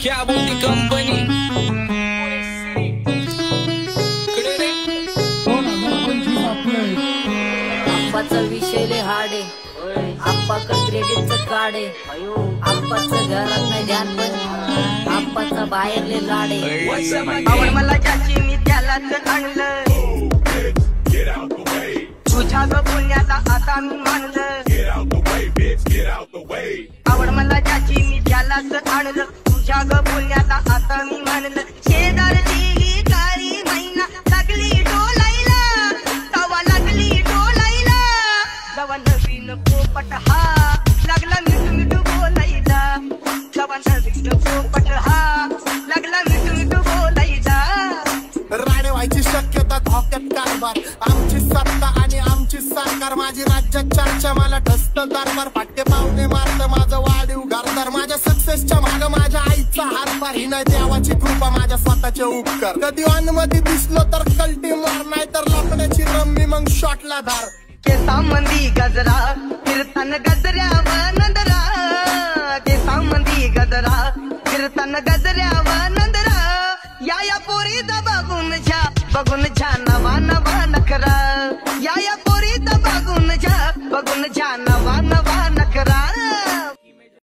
क्या बोलती कंपनी आप्पाचा विषय लय हार्ड आहे. आप्पाकडे क्रेडिटचं कार्ड आहे. आप्पाचं घरात नाही ध्यान पण आप्पाचा बाहेर लय लाड आहे. आवड मला ज्याची मी त्यालाच आणलं. तुझ्या ग पुण्याला आता मी मानलं. आवड मला ज्याची मी त्यालाच आणलं. तुझ्या ग पुण्याला आता मी मानलं. शेजारची ही काळी मैना लागली डोलायला. तवा लागली डोलायला. जवा नवीन पोपट हा लागला मिठू मिठू बोलायला. जवा नवीन पोपट हा लागला मिठू मिठू बोलायला. राडे व्हायची शक्यता धोक्यात कारभार. आमची सत्ता आणि आमची सरकार. माझी राज्यात चर्चा मला ठसत दरबार. फाटके पावणे मारत माझं वाढीव घरदार. माझ्या सक्सेसच्या माग माझ्या आईचा हातभार. ही नाही देवाची कृपा माझ्या स्वतःचे उपकार. कधी अनुमती दिसलो तर कल्टी मार. नाही तर लपण्याची रम्मी मग शॉटला धार. केसामंदी गजरा फिरताना गजऱ्यावर नंदरा. केसामंदी गजरा फिरताना गजऱ्यावर नंदरा. या पोरीचा बघून झा नवा नवा नखरा. या पोरीचा बघून झा नवा नवा